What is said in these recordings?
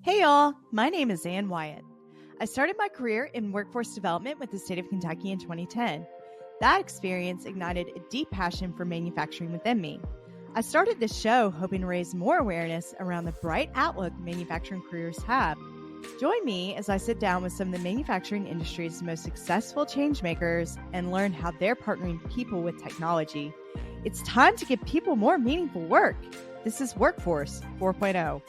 Hey y'all, my name is Ann Wyatt. I started my career in workforce development with the state of Kentucky in 2010. That experience ignited a deep passion for manufacturing within me. I started this show hoping to raise more awareness around the bright outlook manufacturing careers have. Join me as I sit down with some of the manufacturing industry's most successful changemakers and learn how they're partnering people with technology. It's time to give people more meaningful work. This is Workforce 4.0.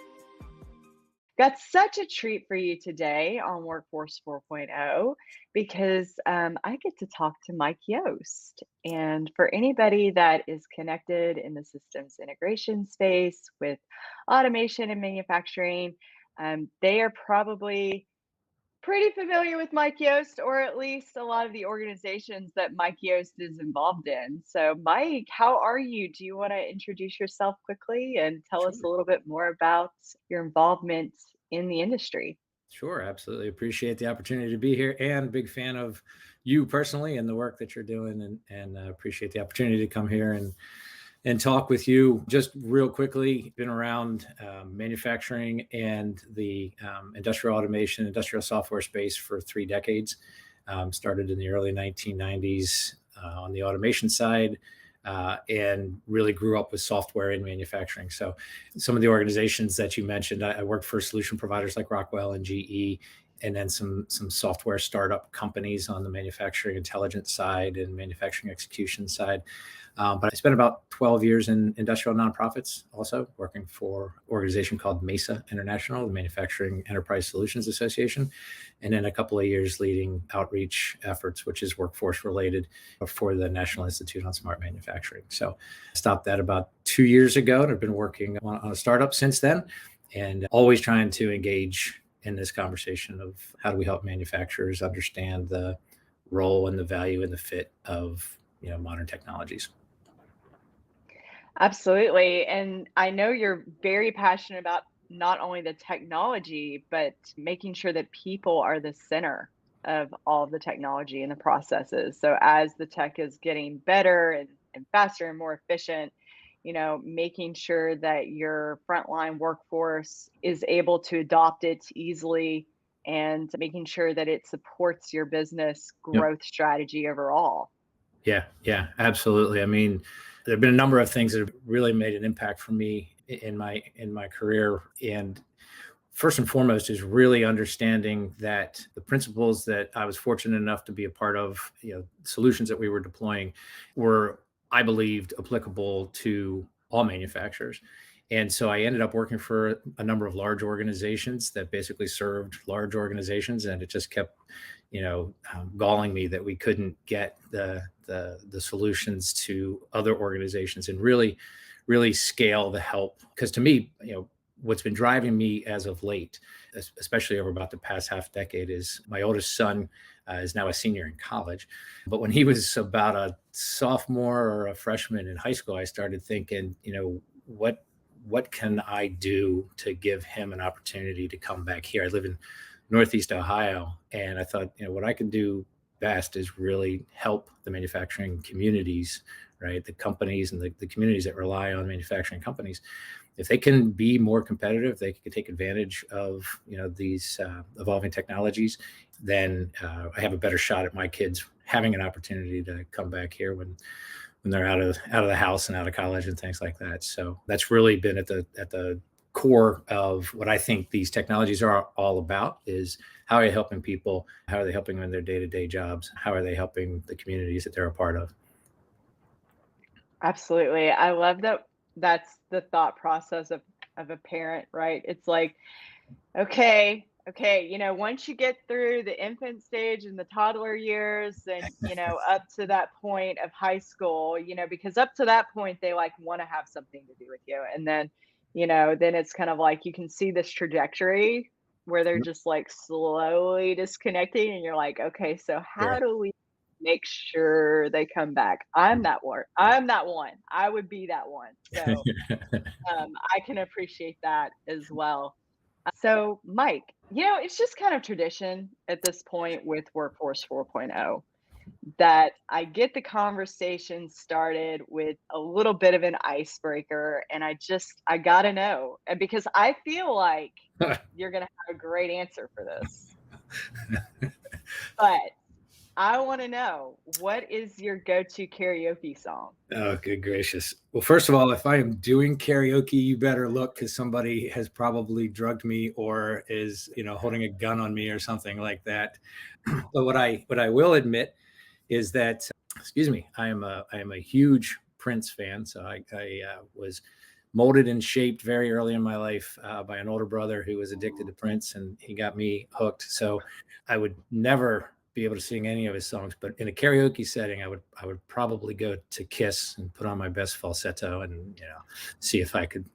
Got such a treat for you today on Workforce 4.0 because I get to talk to Mike Yost. And for anybody that is connected in the systems integration space with automation and manufacturing, they are probably pretty familiar with Mike Yost, or at least a lot of the organizations that Mike Yost is involved in. So, Mike, how are you? Do you want to introduce yourself quickly and tell us a Sure. little bit more about your involvement in the industry? Sure, absolutely. Appreciate the opportunity to be here and big fan of you personally and the work that you're doing and appreciate the opportunity to come here and talk with you. Just real quickly, been around manufacturing and the industrial automation, industrial software space for 3 decades. Started in the early 1990s on the automation side. And really grew up with software in manufacturing. So some of the organizations that you mentioned, I worked for solution providers like Rockwell and GE, and then some software startup companies on the manufacturing intelligence side and manufacturing execution side. But I spent about 12 years in industrial nonprofits, also working for an organization called MESA International, the Manufacturing Enterprise Solutions Association, and then a couple of years leading outreach efforts, which is workforce related, for the National Institute on Smart Manufacturing. So I stopped that about 2 years ago, and I've been working on a startup since then, and always trying to engage in this conversation of how do we help manufacturers understand the role and the value and the fit of modern technologies. Absolutely. And I know you're very passionate about not only the technology, but making sure that people are the center of all of the technology and the processes. So as the tech is getting better and faster and more efficient, making sure that your frontline workforce is able to adopt it easily and making sure that it supports your business Yep. growth strategy overall. Yeah, absolutely. I mean, there have been a number of things that have really made an impact for me in my career. And first and foremost is really understanding that the principles that I was fortunate enough to be a part of, solutions that we were deploying were, I believed, applicable to all manufacturers. And so I ended up working for a number of large organizations that basically served large organizations, and it just kept, galling me that we couldn't get the solutions to other organizations and really scale the help. Because to me, what's been driving me as of late, especially over about the past half decade, is my oldest son is now a senior in college. But when he was about a sophomore or a freshman in high school, I started thinking, what can I do to give him an opportunity to come back here? I live in Northeast Ohio, and I thought, what I can do best is really help the manufacturing communities, right? The companies and the communities that rely on manufacturing companies. If they can be more competitive, they can take advantage of these evolving technologies. Then I have a better shot at my kids having an opportunity to come back here when they're out of the house and out of college and things like that. So that's really been at the core of what I think these technologies are all about: is how are you helping people? How are they helping them in their day-to-day jobs? How are they helping the communities that they're a part of? Absolutely. I love that that's the thought process of a parent, right? It's like, okay, once you get through the infant stage and the toddler years and, up to that point of high school, because up to that point they like want to have something to do with you. And then, then it's kind of like you can see this trajectory where they're just like slowly disconnecting and you're like, okay, so Yeah. how do we make sure they come back? I'm that one. I'm that one. I would be that one. So I can appreciate that as well. So, Mike, it's just kind of tradition at this point with Workforce 4.0. that I get the conversation started with a little bit of an icebreaker, and I gotta know, and because I feel like you're gonna have a great answer for this, but I want to know, what is your go-to karaoke song? Oh, good gracious. Well, first of all, if I am doing karaoke, you better look, because somebody has probably drugged me or is, holding a gun on me or something like that. But what I will admit is that, excuse me, I am a huge Prince fan. So I was molded and shaped very early in my life by an older brother who was addicted to Prince, and he got me hooked. So I would never be able to sing any of his songs, but in a karaoke setting, I would probably go to Kiss and put on my best falsetto and see if I could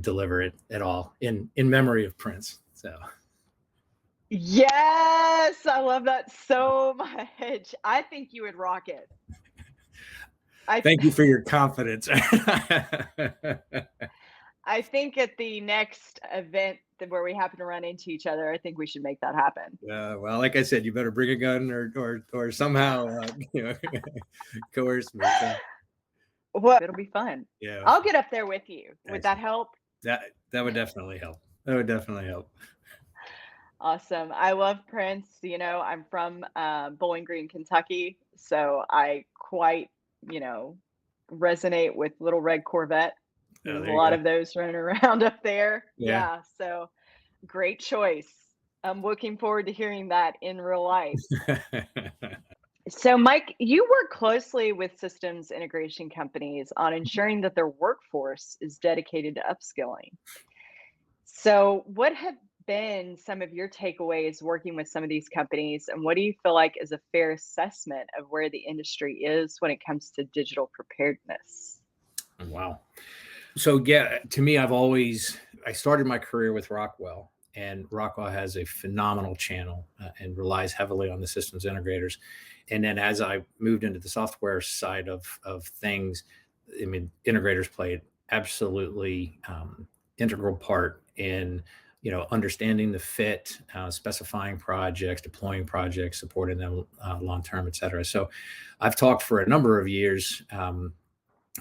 deliver it at all in memory of Prince. So Yes, I love that so much. I think you would rock it. thank you for your confidence. I think at the next event where we happen to run into each other, I think we should make that happen. Well, like I said, you better bring a gun or somehow coerce me. So, Well, it'll be fun. yeah, I'll get up there with you. Would excellent. that help? That would definitely help. That would definitely help. Awesome. I love Prince. I'm from Bowling Green, Kentucky, so I quite, resonate with Little Red Corvette. Oh, There's a there you lot go. of those running around up there. Yeah. So great choice. I'm looking forward to hearing that in real life. So, Mike, you work closely with systems integration companies on ensuring that their workforce is dedicated to upskilling. So, what have been some of your takeaways working with some of these companies, and what do you feel like is a fair assessment of where the industry is when it comes to digital preparedness? Wow. So yeah, to me, I started my career with Rockwell, and Rockwell has a phenomenal channel and relies heavily on the systems integrators. And then as I moved into the software side of things, I mean, integrators played absolutely integral part in understanding the fit, specifying projects, deploying projects, supporting them long term, et cetera. So I've talked for a number of years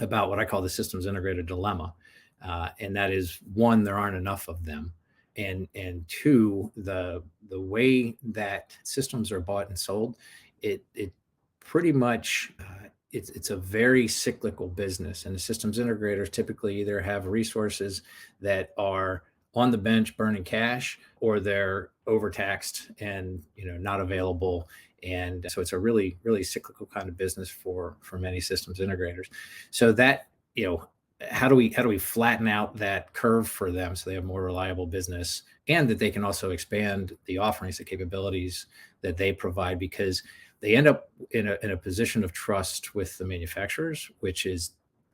about what I call the systems integrator dilemma. And that is, one, there aren't enough of them. And two, the way that systems are bought and sold, it pretty much it's a very cyclical business. And the systems integrators typically either have resources that are on the bench burning cash, or they're overtaxed and not available. And so it's a really, really cyclical kind of business for many systems integrators. So that, how do we flatten out that curve for them so they have more reliable business, and that they can also expand the offerings, the capabilities that they provide, because they end up in a position of trust with the manufacturers, which is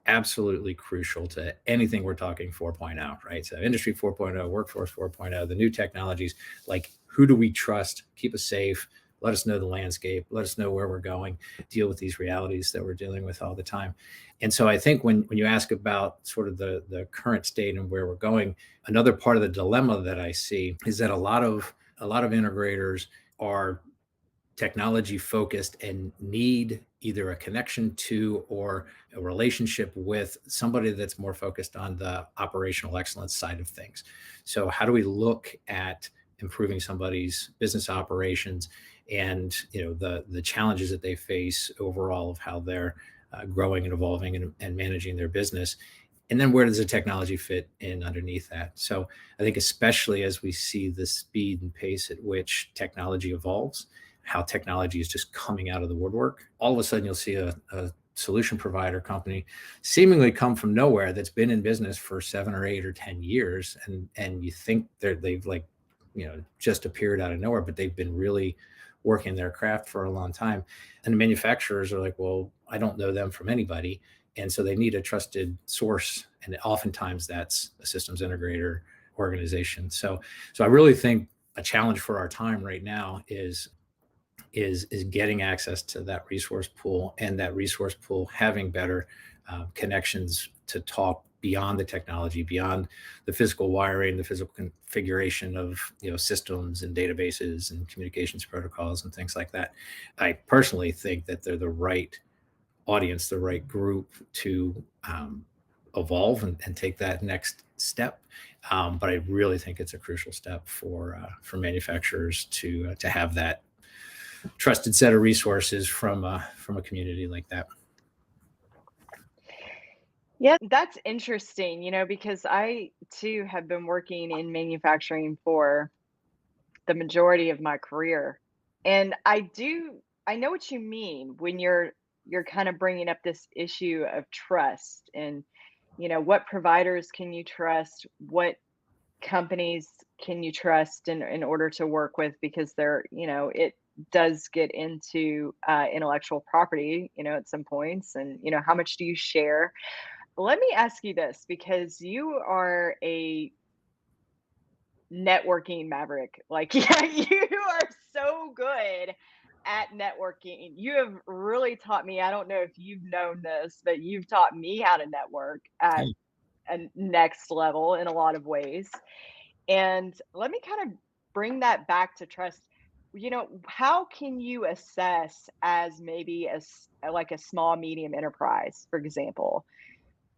absolutely crucial to anything we're talking 4.0, right? So industry 4.0, workforce 4.0, the new technologies, like, who do we trust? Keep us safe. Let us know the landscape. Let us know where we're going. Deal with these realities that we're dealing with all the time. And so I think when you ask about sort of the current state and where we're going, another part of the dilemma that I see is that a lot of integrators are technology focused and need either a connection to or a relationship with somebody that's more focused on the operational excellence side of things. So how do we look at improving somebody's business operations and the challenges that they face overall of how they're growing and evolving and managing their business? And then where does the technology fit in underneath that? So I think especially as we see the speed and pace at which technology evolves, how technology is just coming out of the woodwork, all of a sudden you'll see a solution provider company seemingly come from nowhere that's been in business for 7 or 8 or 10 years. And you think they've just appeared out of nowhere, but they've been really working their craft for a long time. And the manufacturers are like, well, I don't know them from anybody. And so they need a trusted source. And oftentimes that's a systems integrator organization. So I really think a challenge for our time right now is getting access to that resource pool, and that resource pool having better connections to talk beyond the technology, beyond the physical wiring, the physical configuration of systems and databases and communications protocols and things like that. I personally think that they're the right audience, the right group to evolve and take that next step. But I really think it's a crucial step for manufacturers to have that trusted set of resources from a community like that. Yeah, that's interesting, because I too have been working in manufacturing for the majority of my career. And I know what you mean when you're kind of bringing up this issue of trust and, what providers can you trust? What companies can you trust in order to work with? Because it does get into intellectual property, at some points, and, how much do you share? Let me ask you this, because you are a networking maverick. Like, yeah, you are so good at networking. You have really taught me. I don't know if you've known this, but you've taught me how to network at a next level in a lot of ways. And let me kind of bring that back to trust. How can you assess as maybe like a small, medium enterprise, for example?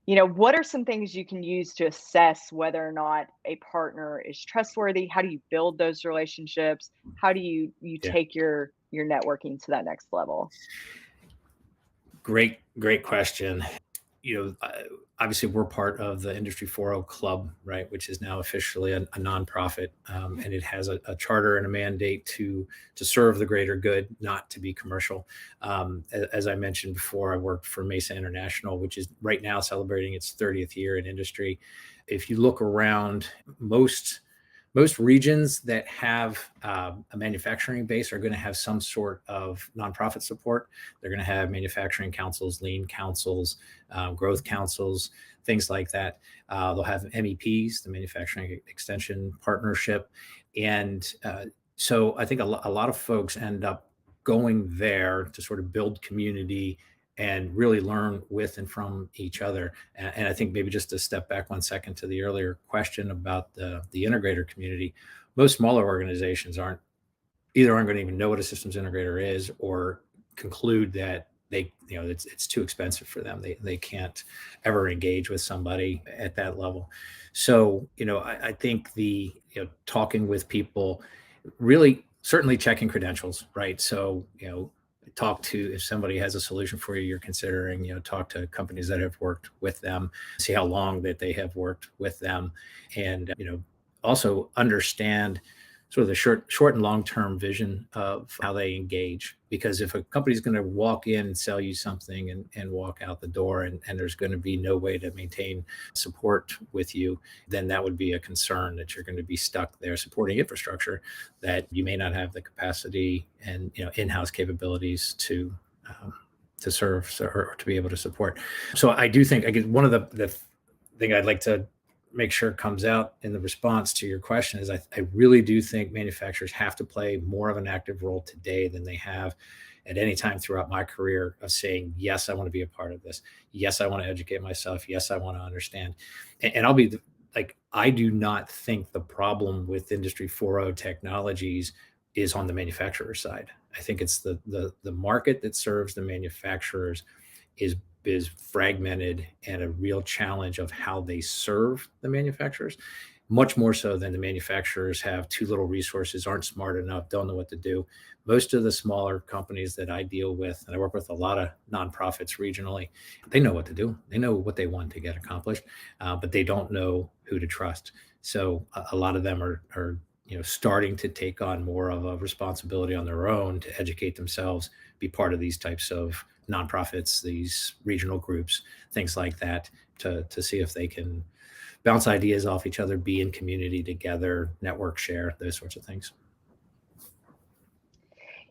What are some things you can use to assess whether or not a partner is trustworthy? How do you build those relationships? How do you take your networking to that next level? Great question. Obviously we're part of the Industry 4.0 Club, right, which is now officially a nonprofit, and it has a charter and a mandate to serve the greater good, not to be commercial. As I mentioned before, I worked for MESA International, which is right now celebrating its 30th year in industry. If you look around, most regions that have a manufacturing base are going to have some sort of nonprofit support. They're going to have manufacturing councils, lean councils, growth councils, things like that. They'll have MEPs, the Manufacturing Extension Partnership. And so I think a lot of folks end up going there to sort of build community and really learn with and from each other. And I think maybe just to step back 1 second to the earlier question about the integrator community, most smaller organizations aren't going to even know what a systems integrator is, or conclude that it's too expensive for them. They can't ever engage with somebody at that level. So, I think talking with people, really certainly checking credentials, right? So, talk to, if somebody has a solution for you, you're considering, talk to companies that have worked with them, see how long that they have worked with them, and, also understand sort of the short and long-term vision of how they engage. Because if a company's going to walk in and sell you something and walk out the door, and there's going to be no way to maintain support with you, then that would be a concern, that you're going to be stuck there supporting infrastructure that you may not have the capacity and in-house capabilities to serve or to be able to support. So I do think, again, one of the thing I'd like to make sure comes out in the response to your question is I really do think manufacturers have to play more of an active role today than they have at any time throughout my career, of saying, yes, I want to be a part of this. Yes, I want to educate myself. Yes, I want to understand. And I'll be I do not think the problem with Industry 4.0 technologies is on the manufacturer side. I think it's the market that serves the manufacturers is fragmented, and a real challenge of how they serve the manufacturers, much more so than the manufacturers have too little resources, aren't smart enough, don't know what to do. Most of the smaller companies that I deal with, and I work with a lot of nonprofits regionally, they know what to do. They know what they want to get accomplished, but they don't know who to trust. So a lot of them are starting to take on more of a responsibility on their own to educate themselves, be part of these types of nonprofits, these regional groups, things like that, to see if they can bounce ideas off each other, be in community together, network share, those sorts of things.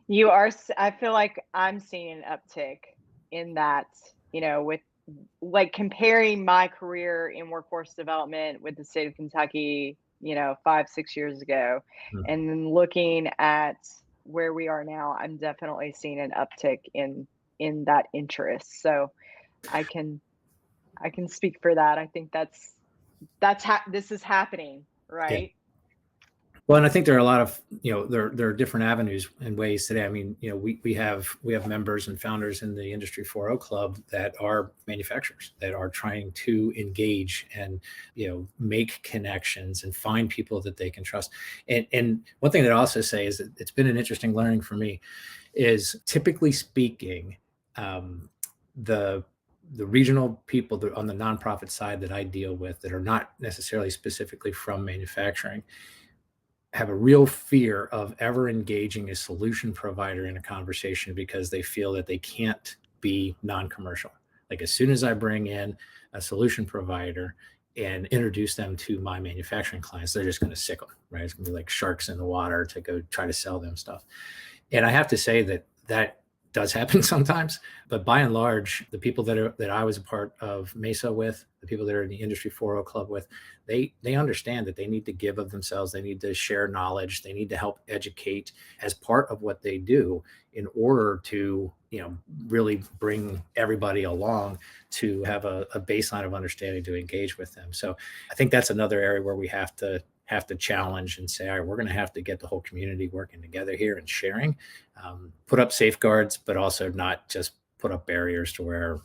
I feel like I'm seeing an uptick in that, with like comparing my career in workforce development with the state of Kentucky, 5-6 years ago, and then looking at where we are now, I'm definitely seeing an uptick in that interest. So I can I can speak for that. I think this is happening, Yeah. right? Well, and I think there are a lot of, there are different avenues and ways today. I mean, we have members and founders in the Industry 4.0 Club that are manufacturers that are trying to engage and, make connections and find people that they can trust. And one thing that I also say is that it's been an interesting learning for me is, typically speaking, the regional people that on the nonprofit side that I deal with that are not necessarily specifically from manufacturing have a real fear of ever engaging a solution provider in a conversation because they feel that they can't be non-commercial. Like, as soon as I bring in a solution provider and introduce them to my manufacturing clients, they're just going to sick them, right? It's going to be like sharks in the water to go try to sell them stuff. And I have to say that does happen sometimes, but by and large, the people that I was a part of MESA with, the people that are in the Industry 4.0 Club with, they understand that they need to give of themselves. They need to share knowledge. They need to help educate as part of what they do in order to, really bring everybody along to have a baseline of understanding to engage with them. So I think that's another area where we have to challenge and say, all right, we're going to have to get the whole community working together here and sharing, put up safeguards, but also not just put up barriers to where,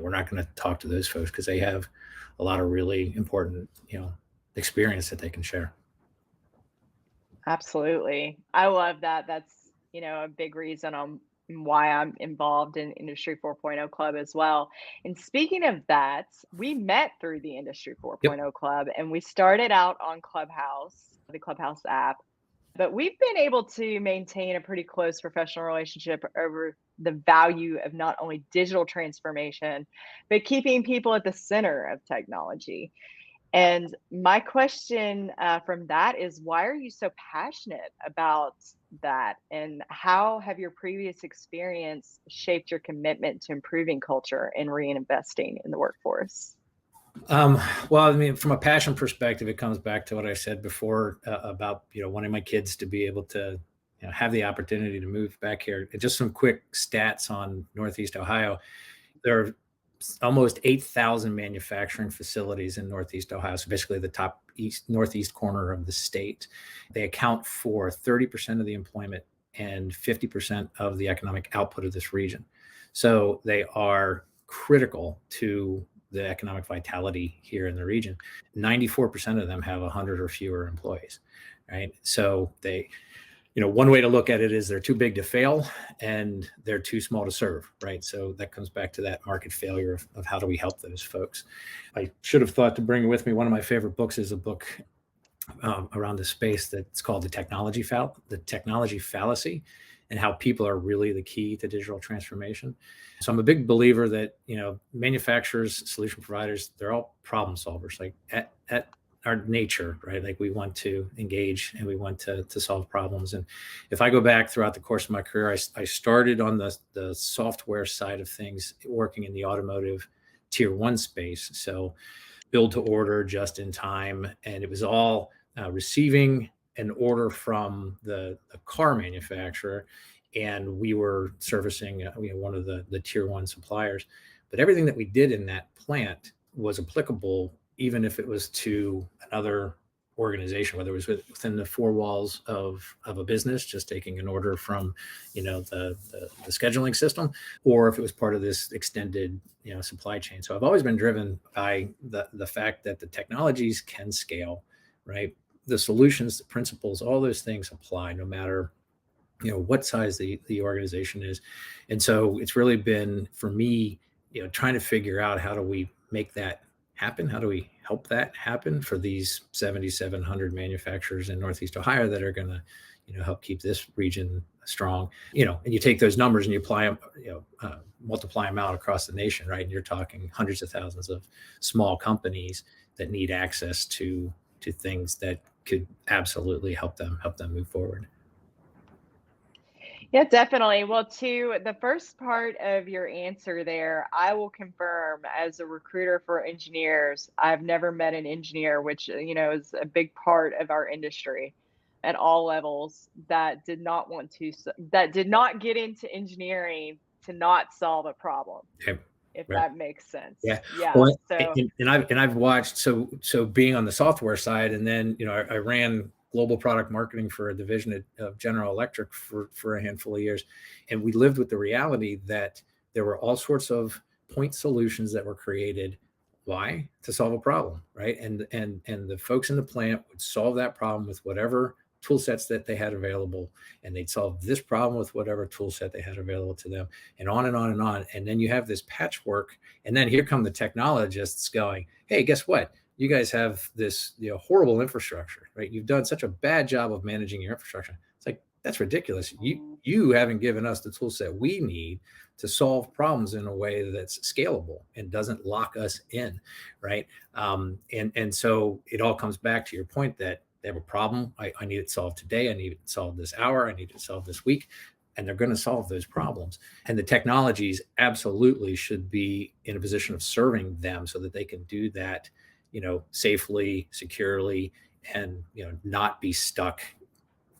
we're not going to talk to those folks because they have a lot of really important, experience that they can share. Absolutely. I love that. That's, a big reason on why I'm involved in Industry 4.0 Club as well. And speaking of that, we met through the Industry 4.0 Club, and we started out on Clubhouse, the Clubhouse app. But we've been able to maintain a pretty close professional relationship over the value of not only digital transformation, but keeping people at the center of technology. And my question from that is, why are you so passionate about that? And how have your previous experience shaped your commitment to improving culture and reinvesting in the workforce? Well, I mean, from a passion perspective, it comes back to what I said before about, wanting my kids to be able to, have the opportunity to move back here. And just some quick stats on Northeast Ohio. There are almost 8,000 manufacturing facilities in Northeast Ohio. So basically the top northeast corner of the state. They account for 30% of the employment and 50% of the economic output of this region. So they are critical to the economic vitality here in the region. 94% of them have 100 or fewer employees, right? So they, one way to look at it is they're too big to fail and they're too small to serve, right? So that comes back to that market failure of how do we help those folks. I should have thought to bring with me one of my favorite books is a book around the space that's called The Technology Fallacy, and how people are really the key to digital transformation. So I'm a big believer that, manufacturers, solution providers, they're all problem solvers, like at our nature, right? Like, we want to engage and we want to solve problems. And if I go back throughout the course of my career, I started on the software side of things, working in the automotive tier 1 space. So build to order, just in time. And it was all receiving an order from the car manufacturer, and we were servicing one of the tier 1 suppliers. But everything that we did in that plant was applicable, even if it was to another organization, whether it was within the 4 walls of a business, just taking an order from, the scheduling system, or if it was part of this extended, supply chain. So I've always been driven by the fact that the technologies can scale, right? The solutions, the principles, all those things apply no matter, what size the organization is. And so it's really been, for me, trying to figure out, how do we make that happen? How do we help that happen for these 7,700 manufacturers in Northeast Ohio that are going to, help keep this region strong, and you take those numbers and you apply them, multiply them out across the nation, right? And you're talking hundreds of thousands of small companies that need access to things that could absolutely help them move forward. Yeah, definitely. Well, to the first part of your answer there, I will confirm, as a recruiter for engineers, I've never met an engineer, which, is a big part of our industry at all levels, that did not get into engineering to not solve a problem. Okay. if Right. that makes sense. Yeah. Yeah. Well, So I've watched, so being on the software side, and then, I ran global product marketing for a division of General Electric for a handful of years. And we lived with the reality that there were all sorts of point solutions that were created. Why? To solve a problem, right? And the folks in the plant would solve that problem with whatever tool sets that they had available, and they'd solve this problem with whatever tool set they had available to them, and on and on and on. And then you have this patchwork, and then here come the technologists going, hey, guess what? You guys have this horrible infrastructure, right? You've done such a bad job of managing your infrastructure. It's like, that's ridiculous. You haven't given us the tool set we need to solve problems in a way that's scalable and doesn't lock us in, right? And so it all comes back to your point that they have a problem. I need it solved today. I need it solved this hour. I need it solved this week. And they're going to solve those problems. And the technologies absolutely should be in a position of serving them so that they can do that, safely, securely, and, not be stuck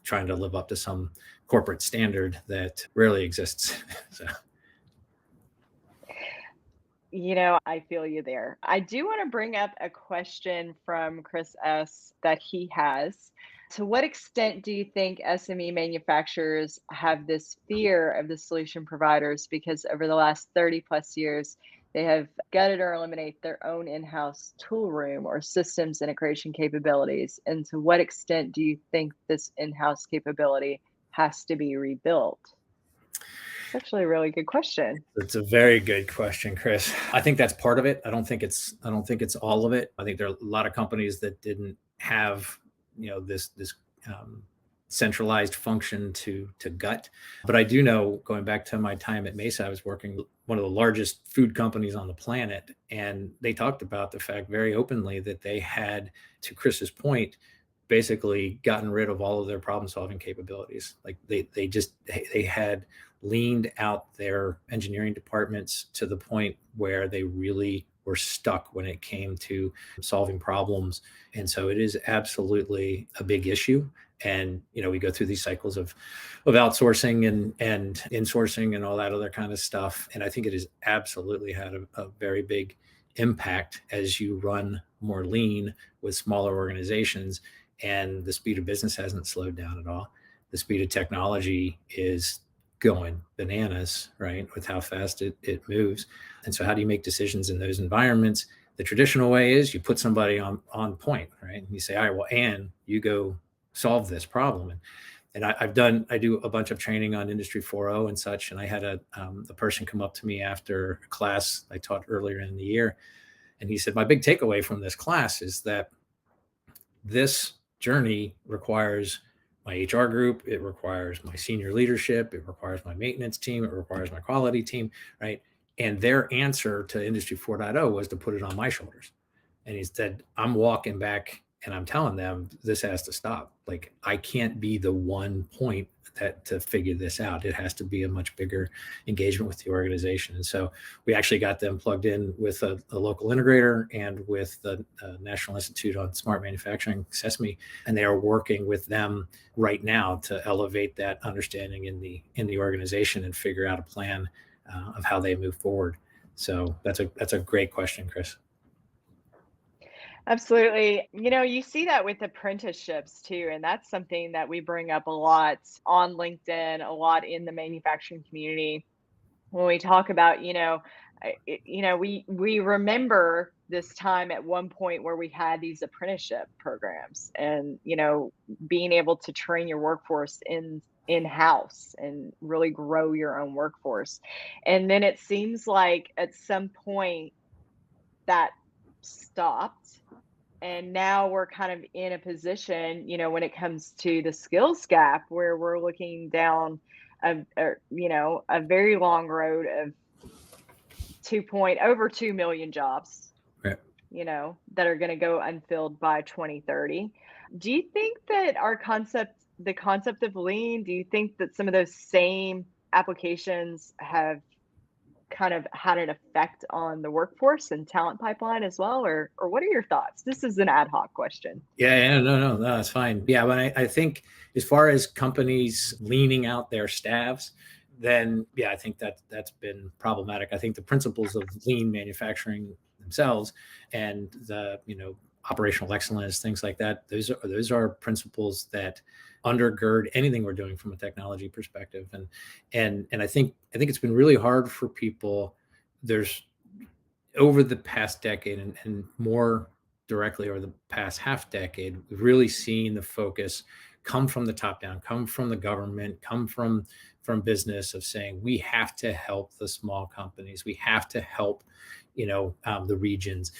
trying to live up to some corporate standard that rarely exists. So. I feel you there. I do want to bring up a question from Chris S. that he has. To what extent do you think SME manufacturers have this fear of the solution providers because over the last 30 plus years, they have gutted or eliminated their own in-house tool room or systems integration capabilities? And to what extent do you think this in-house capability has to be rebuilt? It's actually a really good question. It's a very good question, Chris. I think that's part of it. I don't think it's all of it. I think there are a lot of companies that didn't have, this centralized function to gut. But I do know, going back to my time at MESA, I was working with one of the largest food companies on the planet, and they talked about the fact very openly that they had, to Chris's point, basically gotten rid of all of their problem solving capabilities. Like they had leaned out their engineering departments to the point where they really were stuck when it came to solving problems. And so it is absolutely a big issue. And, we go through these cycles of outsourcing and insourcing and all that other kind of stuff. And I think it has absolutely had a very big impact as you run more lean with smaller organizations. And the speed of business hasn't slowed down at all. The speed of technology is going bananas, right, with how fast it moves. And so how do you make decisions in those environments? The traditional way is you put somebody on point, right? And you say, all right, well, Ann, you go solve this problem. And I do a bunch of training on Industry 4.0 and such. And I had a person come up to me after a class I taught earlier in the year. And he said, my big takeaway from this class is that this journey requires my HR group, it requires my senior leadership, it requires my maintenance team, it requires my quality team, right? And their answer to Industry 4.0 was to put it on my shoulders. And he said, I'm walking back and I'm telling them this has to stop. Like, I can't be the one point to figure this out. It has to be a much bigger engagement with the organization. And so we actually got them plugged in with a local integrator and with the National Institute on Smart Manufacturing, CESMII, and they are working with them right now to elevate that understanding in the organization and figure out a plan of how they move forward. So that's a great question, Chris. Absolutely. You see that with apprenticeships too. And that's something that we bring up a lot on LinkedIn, a lot in the manufacturing community. When we talk about, we remember this time at one point where we had these apprenticeship programs and, being able to train your workforce in-house and really grow your own workforce. And then it seems like at some point that stopped. And now we're kind of in a position, when it comes to the skills gap, where we're looking down a very long road of over 2 million jobs, right, that are going to go unfilled by 2030. Do you think that the concept of lean, do you think that some of those same applications have kind of had an effect on the workforce and talent pipeline as well, or what are your thoughts? This is an ad hoc question. Yeah, no, that's fine. Yeah, but I think as far as companies leaning out their staffs, then yeah, I think that's been problematic. I think the principles of lean manufacturing themselves and the, operational excellence, things like that, those are principles that undergird anything we're doing from a technology perspective. And I think it's been really hard for people. There's over the past decade and more directly over the past half decade, we've really seen the focus come from the top down, come from the government, come from business, of saying we have to help the small companies, we have to help, the regions,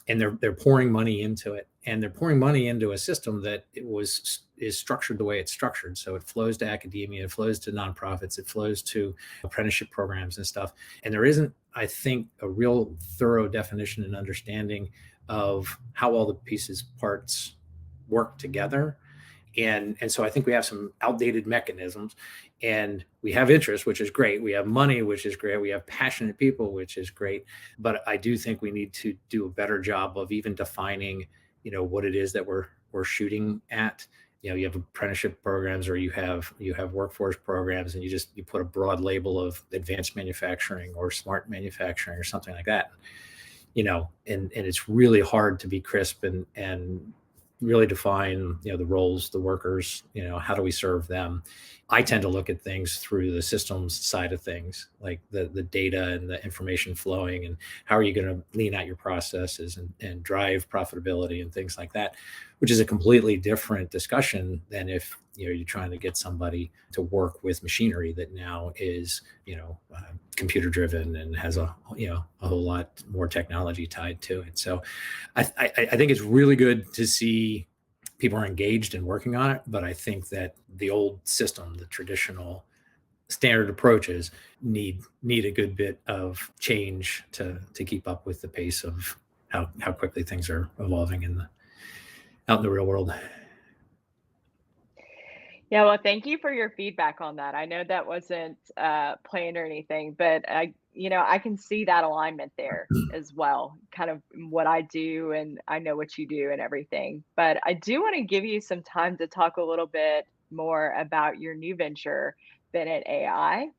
and they're pouring money into it, and they're pouring money into a system that is structured the way it's structured. So it flows to academia, it flows to nonprofits, it flows to apprenticeship programs and stuff, and there isn't, I think, a real thorough definition and understanding of how all the parts work together. And so I think we have some outdated mechanisms, and we have interest, which is great. We have money, which is great. We have passionate people, which is great. But I do think we need to do a better job of even defining, what it is that we're shooting at. You have apprenticeship programs, or you have workforce programs, and you put a broad label of advanced manufacturing or smart manufacturing or something like that. And it's really hard to be crisp and really define, the roles, the workers, how do we serve them? I tend to look at things through the systems side of things, like the data and the information flowing, and how are you going to lean out your processes and drive profitability and things like that, which is a completely different discussion than if, you're trying to get somebody to work with machinery that now is, computer driven and has a whole lot more technology tied to it. So I think it's really good to see people are engaged and working on it, but I think that the old system, the traditional standard approaches, need a good bit of change to keep up with the pace of how quickly things are evolving out in the real world. Yeah, well, thank you for your feedback on that. I know that wasn't planned or anything, but I can see that alignment there as well, kind of what I do, and I know what you do and everything. But I do want to give you some time to talk a little bit more about your new venture, Bennett AI.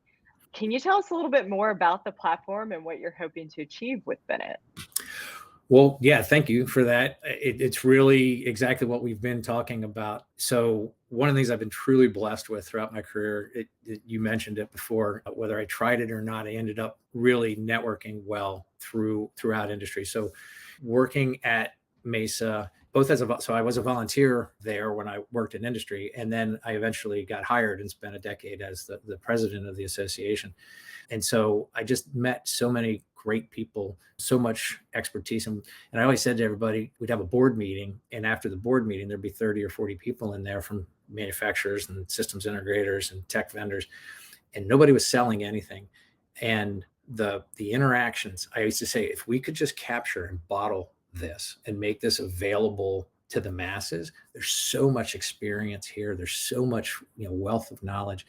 Can you tell us a little bit more about the platform and what you're hoping to achieve with Bennett? Well, yeah, thank you for that. It's really exactly what we've been talking about. So one of the things I've been truly blessed with throughout my career, you mentioned it before, whether I tried it or not, I ended up really networking well throughout industry. So working at MESA, so I was a volunteer there when I worked in industry, and then I eventually got hired and spent a decade as the president of the association. And so I just met so many great people, so much expertise. And I always said to everybody, we'd have a board meeting, and after the board meeting, there'd be 30 or 40 people in there from manufacturers and systems integrators and tech vendors, and nobody was selling anything. And the interactions, I used to say, if we could just capture and bottle this and make this available to the masses, there's so much experience here. There's so much, wealth of knowledge.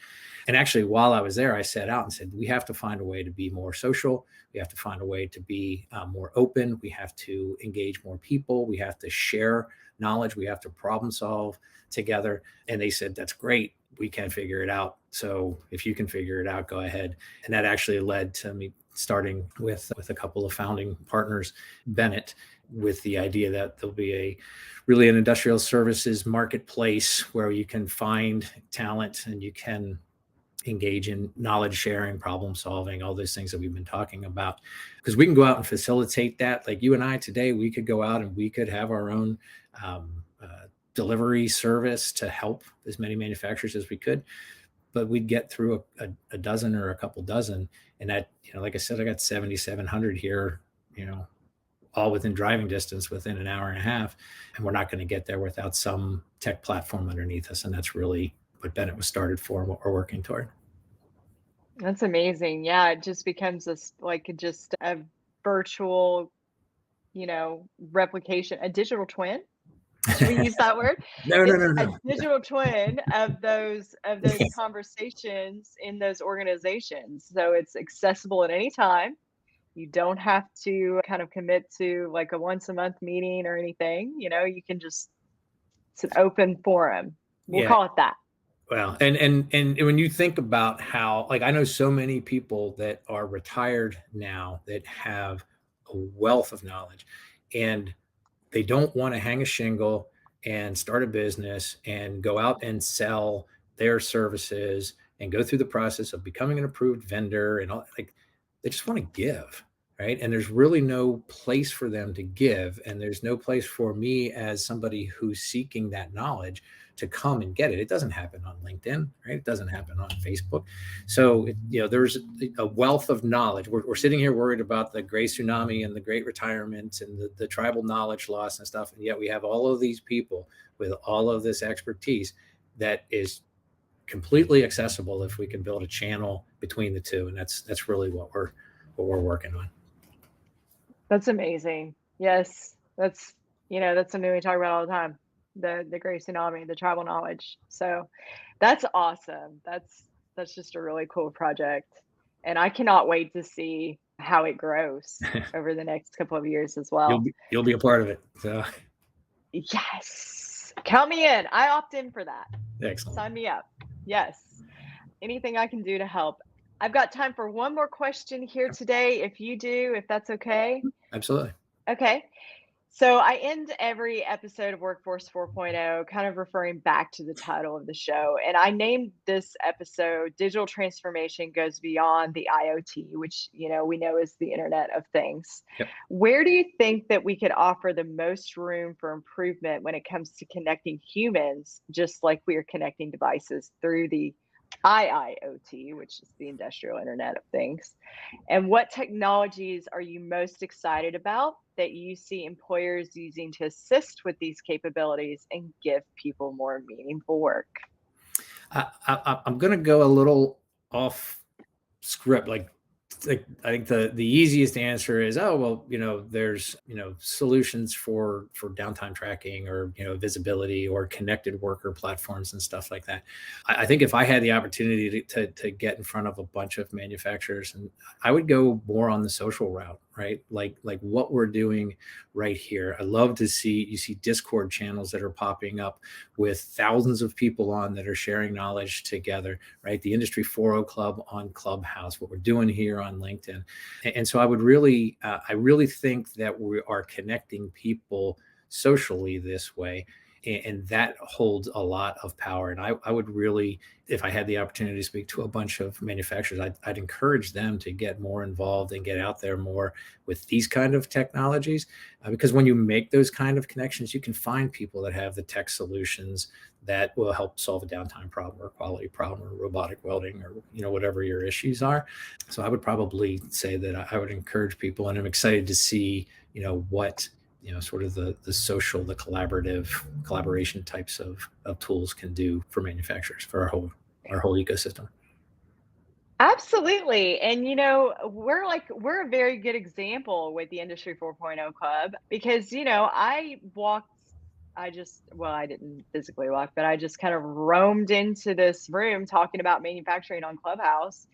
And actually, while I was there, I set out and said, we have to find a way to be more social. We have to find a way to be more open. We have to engage more people. We have to share knowledge. We have to problem solve together. And they said, that's great. We can figure it out. So if you can figure it out, go ahead. And that actually led to me starting with a couple of founding partners, Bennett, with the idea that there'll be really an industrial services marketplace where you can find talent and you can engage in knowledge sharing, problem solving, all those things that we've been talking about. Because we can go out and facilitate that. Like you and I today, we could go out and we could have our own delivery service to help as many manufacturers as we could. But we'd get through a dozen or a couple dozen. And that, like I said, I got 7,700 here, all within driving distance within an hour and a half. And we're not going to get there without some tech platform underneath us. And that's really what Bennett was started for and what we're working toward. That's amazing. Yeah, it just becomes just a virtual, replication, a digital twin. Should we use that word? No. A digital twin of those conversations in those organizations. So it's accessible at any time. You don't have to kind of commit to like a once a month meeting or anything. You can just, it's an open forum. We'll call it that. Well, and when you think about how, like, I know so many people that are retired now that have a wealth of knowledge, and they don't want to hang a shingle and start a business and go out and sell their services and go through the process of becoming an approved vendor and all. Like, they just want to give, right? And there's really no place for them to give, and there's no place for me as somebody who's seeking that knowledge to come and get it. It doesn't happen on LinkedIn, right? It doesn't happen on Facebook. So, there's a wealth of knowledge. We're sitting here worried about the gray tsunami and the great retirement and the tribal knowledge loss and stuff. And yet we have all of these people with all of this expertise that is completely accessible if we can build a channel between the two. And that's really what we're working on. That's amazing. Yes. That's something we talk about all the time. The great tsunami, the tribal knowledge. So that's awesome. That's just a really cool project. And I cannot wait to see how it grows over the next couple of years as well. You'll be a part of it. So yes. Count me in. I opt in for that. Excellent. Sign me up. Yes. Anything I can do to help. I've got time for one more question here today, if that's okay. Absolutely. Okay. So I end every episode of Workforce 4.0 kind of referring back to the title of the show. And I named this episode Digital Transformation Goes Beyond the IoT, which, we know is the Internet of Things. Yep. Where do you think that we could offer the most room for improvement when it comes to connecting humans, just like we are connecting devices through the IIoT, which is the Industrial Internet of Things? And what technologies are you most excited about that you see employers using to assist with these capabilities and give people more meaningful work? I'm going to go a little off script. Like I think the easiest answer is, there's, solutions for downtime tracking or, visibility or connected worker platforms and stuff like that. I think if I had the opportunity to get in front of a bunch of manufacturers, and I would go more on the social route, right? Like what we're doing right here. I love to see Discord channels that are popping up with thousands of people on that are sharing knowledge together, right? The Industry 4.0 Club on Clubhouse, what we're doing here on LinkedIn. And so I really think that we are connecting people socially this way. And that holds a lot of power. And I would really, if I had the opportunity to speak to a bunch of manufacturers, I'd encourage them to get more involved and get out there more with these kind of technologies. Because when you make those kind of connections, you can find people that have the tech solutions that will help solve a downtime problem or quality problem or robotic welding or, whatever your issues are. So I would probably say that I would encourage people, and I'm excited to see, what sort of the social, the collaboration types of tools can do for manufacturers, for our whole ecosystem. Absolutely. And, we're a very good example with the Industry 4.0 Club because, I didn't physically walk, but I just kind of roamed into this room talking about manufacturing on Clubhouse.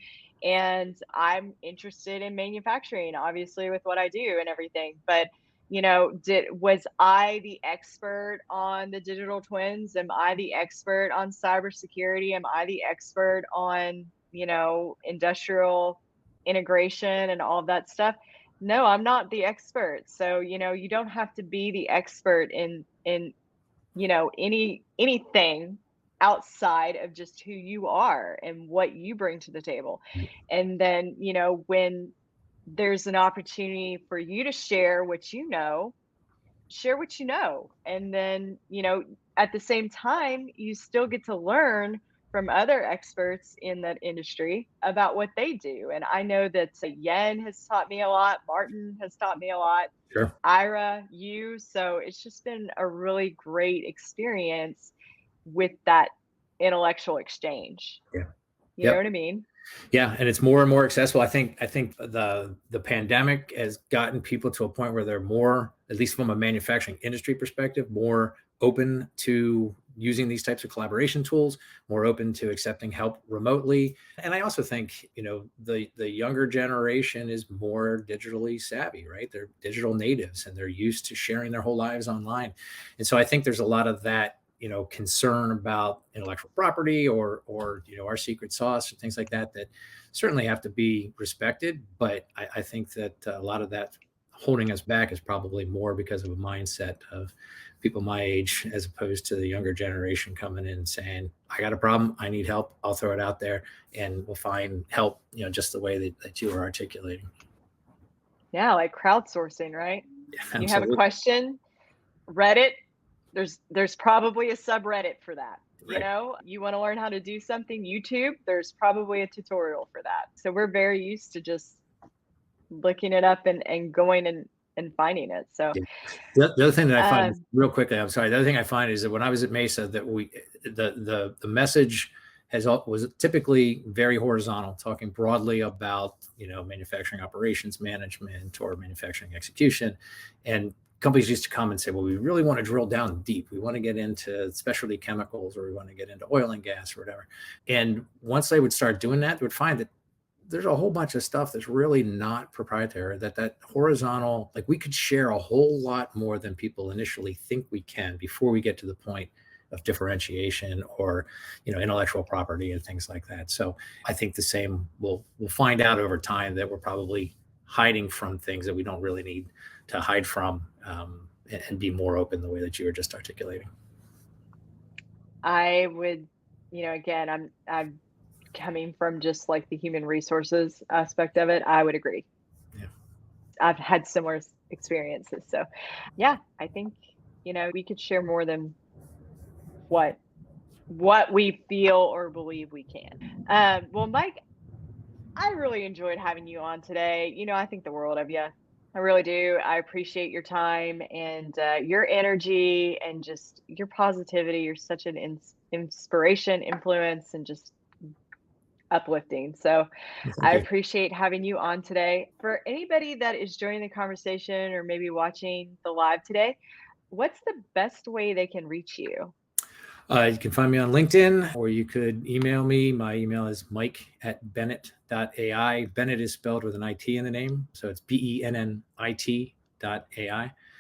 And I'm interested in manufacturing, obviously, with what I do and everything. But was I the expert on the digital twins? Am I the expert on cybersecurity? Am I the expert on, industrial integration and all of that stuff? No, I'm not the expert. So, you don't have to be the expert in anything outside of just who you are and what you bring to the table. And then, when there's an opportunity for you to share what you know. And then, at the same time, you still get to learn from other experts in that industry about what they do. And I know that Yen has taught me a lot. Martin has taught me a lot. Sure. Ira, you. So it's just been a really great experience with that intellectual exchange. Yeah. You know what I mean? Yeah, and it's more and more accessible. I think the pandemic has gotten people to a point where they're more, at least from a manufacturing industry perspective, more open to using these types of collaboration tools, more open to accepting help remotely. And I also think, the younger generation is more digitally savvy, right? They're digital natives and they're used to sharing their whole lives online. And so I think there's a lot of that, concern about intellectual property or our secret sauce and things like that certainly have to be respected. But I think that a lot of that holding us back is probably more because of a mindset of people my age, as opposed to the younger generation coming in and saying, I got a problem, I need help, I'll throw it out there and we'll find help, just the way that you are articulating. Yeah, like crowdsourcing, right? Yeah, you have a question, Reddit, there's probably a subreddit for that. Right. You want to learn how to do something, YouTube, there's probably a tutorial for that. So we're very used to just looking it up and going and finding it. So yeah. The other thing that I find real quickly, I'm sorry, the other thing I find is that when I was at MESA, that the message was typically very horizontal, talking broadly about manufacturing operations management or manufacturing execution. And companies used to come and say, well, we really want to drill down deep. We want to get into specialty chemicals, or we want to get into oil and gas or whatever. And once they would start doing that, they would find that there's a whole bunch of stuff that's really not proprietary, that horizontal, like we could share a whole lot more than people initially think we can before we get to the point of differentiation or, intellectual property and things like that. So I think the same, we'll find out over time that we're probably hiding from things that we don't really need to hide from, and be more open the way that you were just articulating. I would, again, I'm coming from just like the human resources aspect of it. I would agree. Yeah. I've had similar experiences. So yeah, I think, we could share more than what we feel or believe we can. Well, Mike, I really enjoyed having you on today. I think the world of you. I really do. I appreciate your time and your energy and just your positivity. You're such an inspiration, influence, and just uplifting. So I appreciate having you on today. For anybody that is joining the conversation or maybe watching the live today, what's the best way they can reach you? You can find me on LinkedIn, or you could email me. My email is mike@bennett.ai. Bennett is spelled with an IT in the name, so it's BENNIT.ai.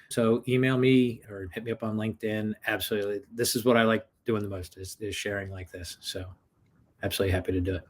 So email me or hit me up on LinkedIn. Absolutely. This is what I like doing the most, is sharing like this. So absolutely happy to do it.